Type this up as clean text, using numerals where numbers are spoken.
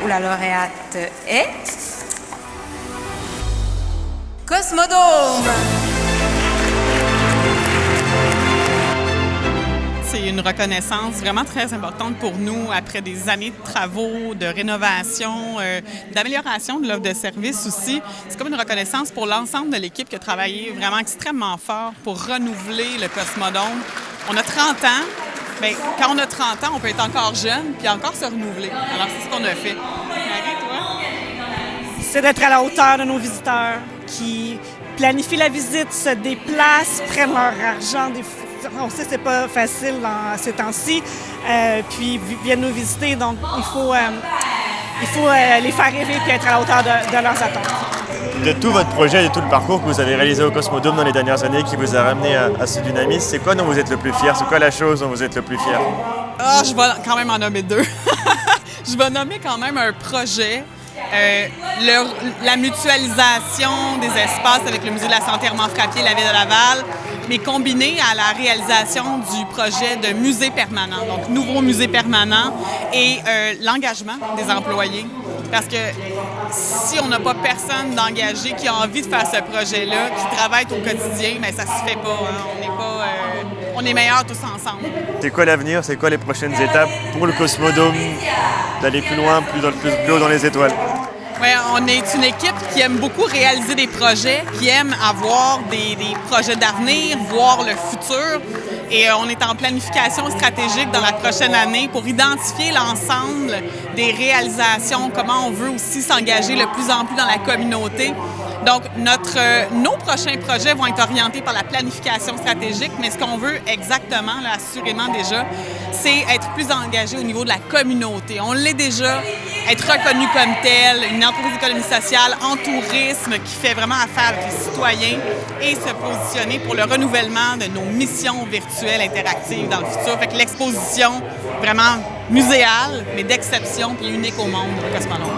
où la lauréate est Cosmodome. C'est une reconnaissance vraiment très importante pour nous après des années de travaux, de rénovation, d'amélioration de l'offre de service aussi. C'est comme une reconnaissance pour l'ensemble de l'équipe qui a travaillé vraiment extrêmement fort pour renouveler le Cosmodome. On a 30 ans. Bien, quand on a 30 ans, on peut être encore jeune puis encore se renouveler. Alors, c'est ce qu'on a fait. Marie, toi? C'est d'être à la hauteur de nos visiteurs qui planifient la visite, se déplacent, prennent leur argent. On sait que c'est pas facile dans ces temps-ci, puis viennent nous visiter. Donc, il faut les faire rêver et être à la hauteur de leurs attentes. De tout votre projet, de tout le parcours que vous avez réalisé au Cosmodome dans les dernières années qui vous a ramené à ce dynamisme, c'est quoi dont vous êtes le plus fier? C'est quoi la chose dont vous êtes le plus fier? Ah, je vais quand même en nommer deux. Je vais nommer quand même un projet. La mutualisation des espaces avec le Musée de la Santé Armand-Frappier, la Ville de Laval, mais combiné à la réalisation du projet de musée permanent, donc nouveau musée permanent et l'engagement des employés. Parce que si on n'a pas personne d'engagé qui a envie de faire ce projet-là, qui travaille au quotidien, bien, ça se fait pas. Hein. On est meilleurs tous ensemble. C'est quoi l'avenir? C'est quoi les prochaines étapes pour le Cosmodome d'aller plus loin, plus haut dans les étoiles? Oui, on est une équipe qui aime beaucoup réaliser des projets, qui aime avoir des projets d'avenir, voir le futur. Et on est en planification stratégique dans la prochaine année pour identifier l'ensemble des réalisations, comment on veut aussi s'engager de plus en plus dans la communauté. Donc, nos prochains projets vont être orientés par la planification stratégique, mais ce qu'on veut exactement, là, assurément déjà, c'est être plus engagé au niveau de la communauté. On l'est déjà, être reconnu comme tel, une entreprise d'économie sociale en tourisme qui fait vraiment affaire avec les citoyens et se positionner pour le renouvellement de nos missions virtuelles interactives dans le futur. Fait que l'exposition vraiment muséale, mais d'exception puis unique au monde, Cosmodome.